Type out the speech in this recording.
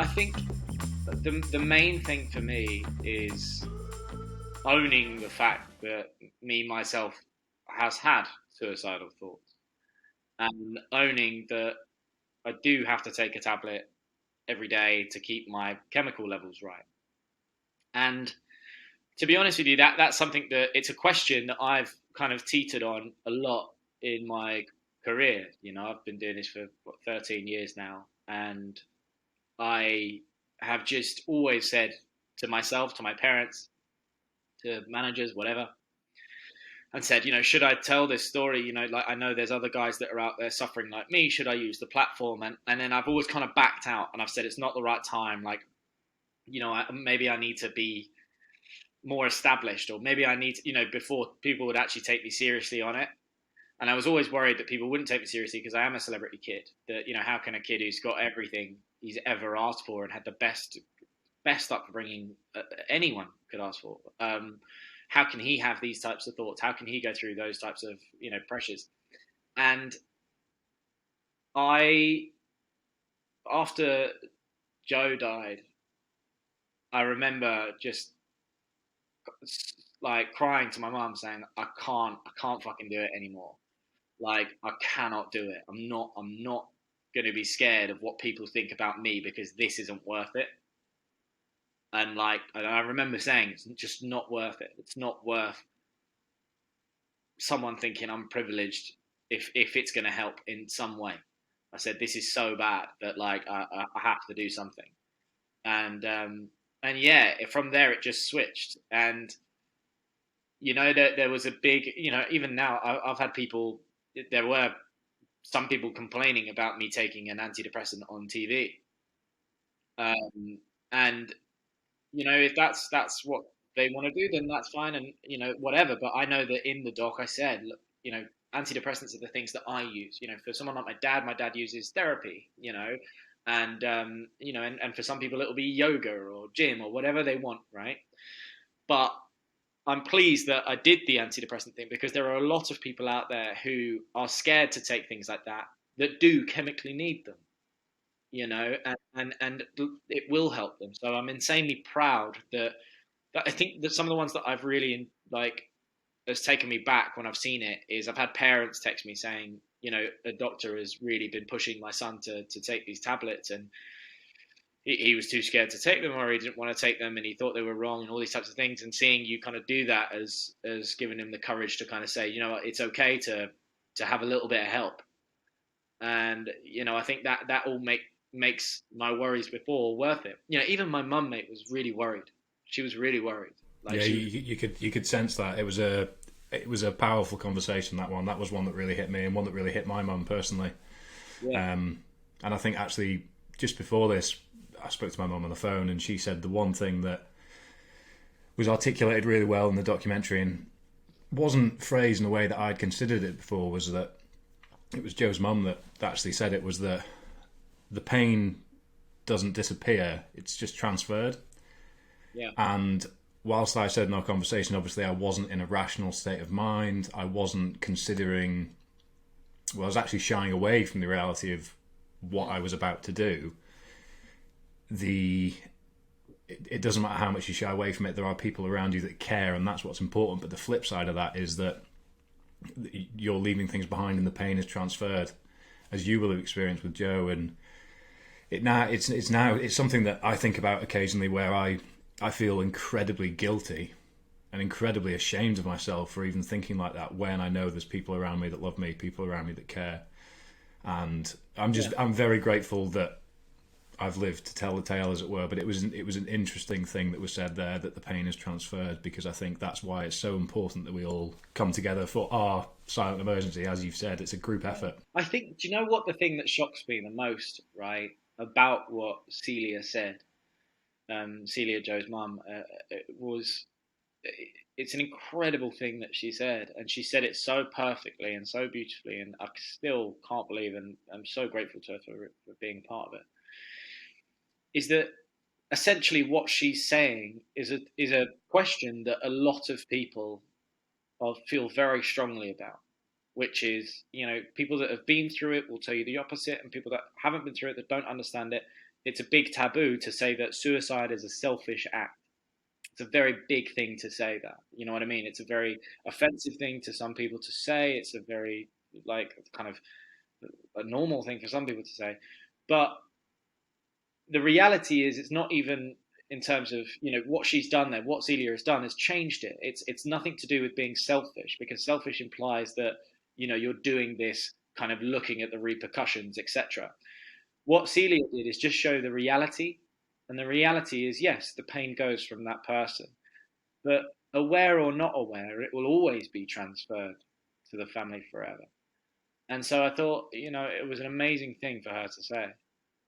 I think the main thing for me is owning the fact that me myself has had suicidal thoughts, and owning that I do have to take a tablet every day to keep my chemical levels right. And to be honest with you, that's something that it's a question that I've kind of teetered on a lot in my career. I've been doing this for 13 years now, and I have just always said to myself, to my parents, to managers, whatever, and said, should I tell this story? Like, I know there's other guys that are out there suffering like me. Should I use the platform? And then I've always kind of backed out, and I've said it's not the right time. Like, maybe I need to be more established, or maybe I need to, before people would actually take me seriously on it. And I was always worried that people wouldn't take me seriously because I am a celebrity kid. That, how can a kid who's got everything he's ever asked for and had the best upbringing anyone could ask for, how can he have these types of thoughts? How can he go through those types of pressures? And I, after Joe died, I remember just like crying to my mum, saying, I can't fucking do it anymore. Like, I cannot do it. I'm not going to be scared of what people think about me, because this isn't worth it. And like, I remember saying, it's just not worth it. It's not worth someone thinking I'm privileged if it's going to help in some way. I said, this is so bad that like I have to do something. And yeah, from there it just switched. And there was a big, even now I've had people. There were some people complaining about me taking an antidepressant on TV, and if that's what they want to do, then that's fine, and whatever. But I know that in the doc I said, look, antidepressants are the things that I use. For someone like my dad uses therapy. And for some people it'll be yoga or gym or whatever they want, right? But I'm pleased that I did the antidepressant thing, because there are a lot of people out there who are scared to take things like that do chemically need them, and it will help them. So I'm insanely proud that I think that some of the ones that I've really like has taken me back when I've seen it is I've had parents text me saying, a doctor has really been pushing my son to take these tablets, and he was too scared to take them, or he didn't want to take them, and he thought they were wrong, and all these types of things. And seeing you kind of do that as giving him the courage to kind of say, what, it's okay to have a little bit of help. And I think that all makes my worries before worth it. Even my mum, mate, was really worried. She was really worried. Like, Yeah, you could sense that it was a powerful conversation. That was one that really hit me, and one that really hit my mum personally. yeah, And I think actually just before this, I spoke to my mum on the phone, and she said the one thing that was articulated really well in the documentary and wasn't phrased in a way that I'd considered it before, was that it was Joe's mum that actually said it, was that the pain doesn't disappear, it's just transferred. yeah, And whilst I said in our conversation, obviously I wasn't in a rational state of mind, I wasn't considering, well, I was actually shying away from the reality of what I was about to do. It doesn't matter how much you shy away from it, there are people around you that care, and that's what's important. But the flip side of that is that you're leaving things behind, and the pain is transferred, as you will have experienced with Joe. And it's something that I think about occasionally, where I feel incredibly guilty and incredibly ashamed of myself for even thinking like that, when I know there's people around me that love me, people around me that care. And I'm very grateful that I've lived to tell the tale, as it were. But it was an interesting thing that was said there, that the pain is transferred, because I think that's why it's so important that we all come together for our silent emergency. As you've said, it's a group effort. I think, do you know what the thing that shocks me the most, right, about what Celia said, Celia, Joe's mum, was, it's an incredible thing that she said, and she said it so perfectly and so beautifully, and I still can't believe, and I'm so grateful to her for being part of it, is that essentially what she's saying is a question that a lot of people feel very strongly about, which is, people that have been through it will tell you the opposite, and people that haven't been through it, that don't understand it, it's a big taboo to say that suicide is a selfish act. It's a very big thing to say that. You know what I mean? It's a very offensive thing to some people to say. It's a very like kind of a normal thing for some people to say. But the reality is, it's not even in terms of what she's done there. What Celia has done has changed it. It's nothing to do with being selfish, because selfish implies that you're doing this kind of looking at the repercussions, etc. What Celia did is just show the reality, and the reality is, yes, the pain goes from that person, but aware or not aware, it will always be transferred to the family forever. And so I thought, it was an amazing thing for her to say.